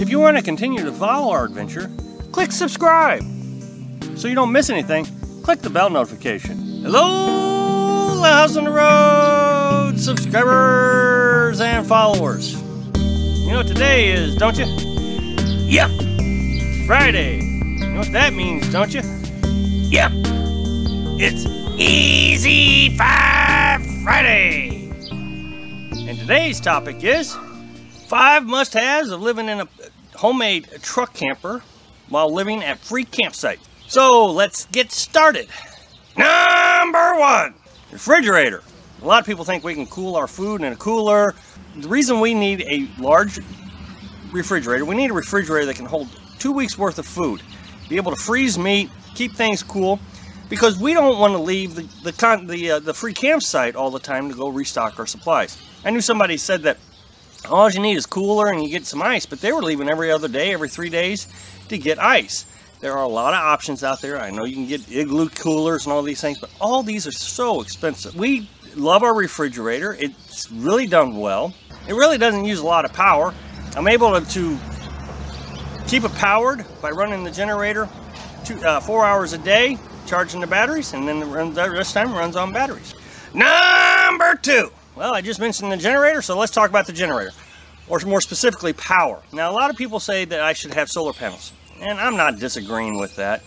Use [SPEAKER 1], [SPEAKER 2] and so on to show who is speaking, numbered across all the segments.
[SPEAKER 1] If you want to continue to follow our adventure, click subscribe. So you don't miss anything, click the bell notification. Hello, House on the Road subscribers and followers. You know what today is, don't you? Yep, Friday. You know what that means, don't you? Yep, it's Easy 5 Friday. And today's topic is 5 must-haves of living in a homemade truck camper while living at free campsite. So let's get started. Number 1, refrigerator. A lot of people think we can cool our food in a cooler. The reason we need a large refrigerator, we need a refrigerator that can hold 2 weeks worth of food, be able to freeze meat, keep things cool, because we don't want to leave the free campsite all the time to go restock our supplies. I knew somebody said that all you need is cooler and you get some ice, but they were leaving every other day, every 3 days to get ice. There are a lot of options out there. I know you can get igloo coolers and all these things, but all these are so expensive. We love our refrigerator. It's really done well. It really doesn't use a lot of power. I'm able to keep it powered by running the generator 4 hours a day, charging the batteries, and then the rest of the time runs on batteries. Number 2. Well, I just mentioned the generator, so let's talk about the generator, or more specifically, power. Now, a lot of people say that I should have solar panels, and I'm not disagreeing with that.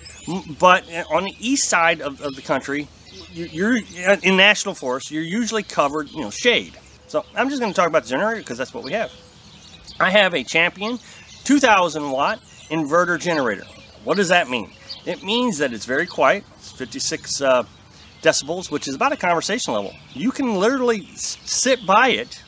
[SPEAKER 1] But on the east side of the country, you're in national forests, you're usually covered, shade. So I'm just going to talk about the generator because that's what we have. I have a Champion 2,000 watt inverter generator. What does that mean? It means that it's very quiet. It's 56 decibels, which is about a conversation level. You can literally sit by it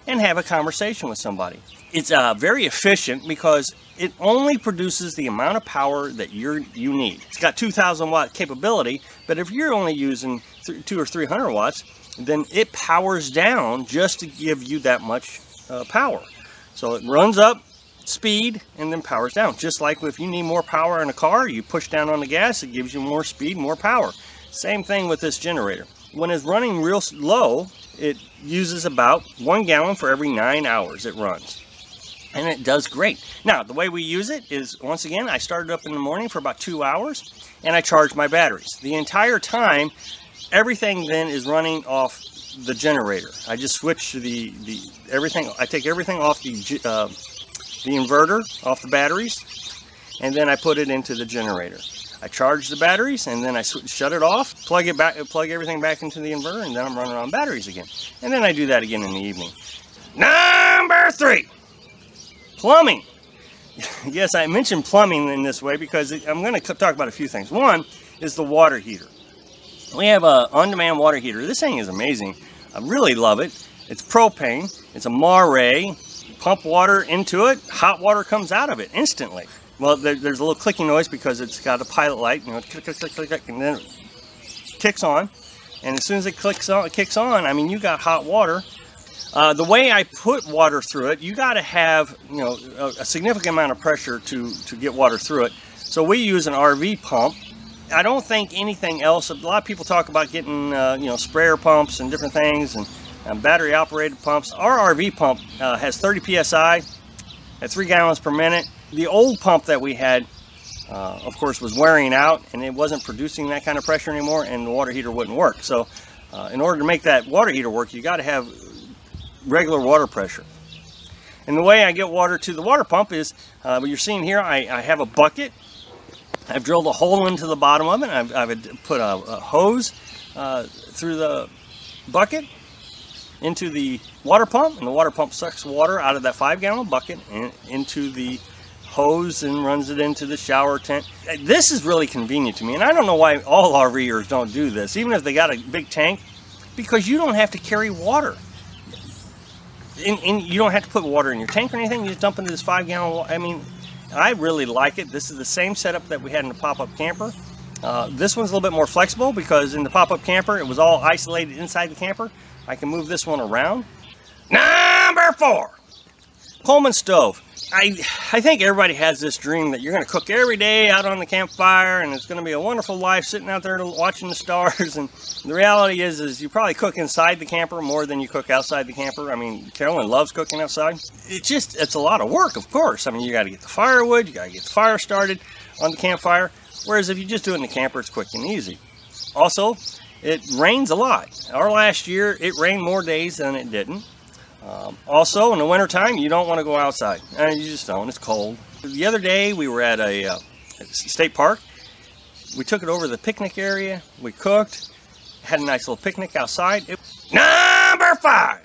[SPEAKER 1] and have a conversation with somebody. It's very efficient because it only produces the amount of power that you need. It's got 2,000 watt capability, but if you're only using 200 or 300 watts, then it powers down just to give you that much power. So it runs up speed and then powers down. Just like if you need more power in a car, you push down on the gas, it gives you more speed, more power. Same thing with this generator. When it's running real low, it uses about 1 gallon for every 9 hours it runs. And it does great. Now, the way we use it is, once again, I start it up in the morning for about 2 hours, and I charge my batteries. The entire time, everything then is running off the generator. I just switch to everything. I take everything off the inverter, off the batteries, and then I put it into the generator. I charge the batteries, and then I shut it off, plug everything back into the inverter, and then I'm running on batteries again. And then I do that again in the evening. Number 3. Plumbing. Yes, I mentioned plumbing in this way because I'm going to talk about a few things. One is the water heater. We have an on-demand water heater. This thing is amazing. I really love it. It's propane. It's a Mare. Pump water into it. Hot water comes out of it instantly. Well, there's a little clicking noise because it's got a pilot light. Click, click, click, click, click, and then it kicks on. And as soon as it kicks on, I mean, you got hot water. The way I put water through it, you got to have a significant amount of pressure to get water through it. So we use an RV pump. I don't think anything else. A lot of people talk about getting sprayer pumps and different things and battery operated pumps. Our RV pump has 30 psi at 3 gallons per minute. The old pump that we had, of course, was wearing out and it wasn't producing that kind of pressure anymore, and the water heater wouldn't work. So in order to make that water heater work, you got to have regular water pressure. And the way I get water to the water pump is, what you're seeing here, I have a bucket. I've drilled a hole into the bottom of it. I've put a hose through the bucket into the water pump, and the water pump sucks water out of that 5-gallon bucket and into the hose and runs it into the shower tent. This is really convenient to me, and I don't know why all RVers don't do this, even if they got a big tank, because you don't have to carry water. And you don't have to put water in your tank or anything. You just dump into this 5-gallon. I mean, I really like it. This is the same setup that we had in the pop-up camper. This one's a little bit more flexible because in the pop-up camper, it was all isolated inside the camper. I can move this one around. Number 4, Pullman stove. I think everybody has this dream that you're going to cook every day out on the campfire, and it's going to be a wonderful life sitting out there watching the stars. And the reality is you probably cook inside the camper more than you cook outside the camper. I mean, Carolyn loves cooking outside. It's a lot of work, of course. I mean, you got to get the firewood, you got to get the fire started on the campfire. Whereas if you just do it in the camper, it's quick and easy. Also, it rains a lot. Our last year, it rained more days than it didn't. Also, in the wintertime, you don't want to go outside. You just don't. It's cold. The other day, we were at a state park. We took it over to the picnic area. We cooked. Had a nice little picnic outside. Number 5.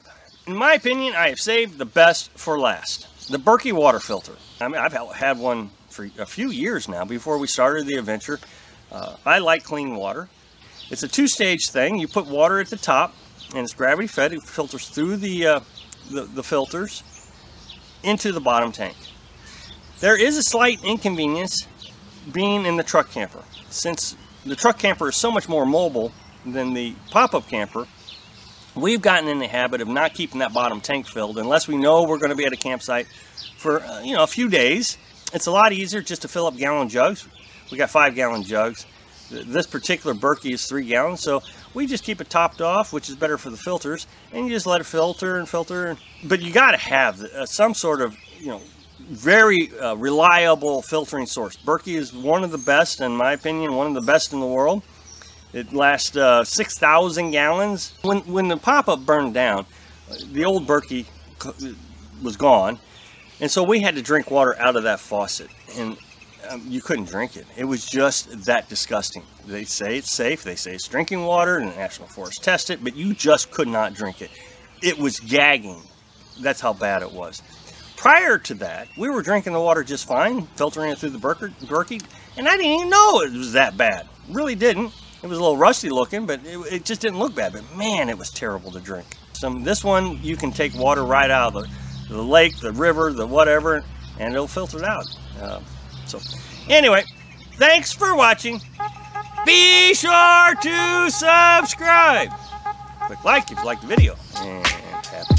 [SPEAKER 1] In my opinion, I have saved the best for last. The Berkey water filter. I mean, I've had one for a few years now, before we started the adventure. I like clean water. It's a 2-stage thing. You put water at the top, and it's gravity fed. It filters through the filters into the bottom tank. There is a slight inconvenience being in the truck camper. Since the truck camper is so much more mobile than the pop-up camper, we've gotten in the habit of not keeping that bottom tank filled unless we know we're going to be at a campsite for a few days. It's a lot easier just to fill up gallon jugs. We got 5-gallon jugs. This particular Berkey is 3 gallons, so we just keep it topped off, which is better for the filters, and you just let it filter and filter. But you got to have some sort of, very reliable filtering source. Berkey is one of the best, in my opinion, one of the best in the world. It lasts 6,000 gallons. When the pop-up burned down, the old Berkey was gone, and so we had to drink water out of that faucet, and you couldn't drink it. It was just that disgusting. They say it's safe. They say it's drinking water, and the National Forest test it, but you just could not drink it. It was gagging. That's how bad it was. Prior to that, we were drinking the water just fine, filtering it through the Berkey, and I didn't even know it was that bad. Really didn't. It was a little rusty looking, but it just didn't look bad. But man, it was terrible to drink. This one, you can take water right out of the lake, the river, the whatever, and it'll filter it out. So anyway, thanks for watching. Be sure to subscribe. Click like if you like the video. And happy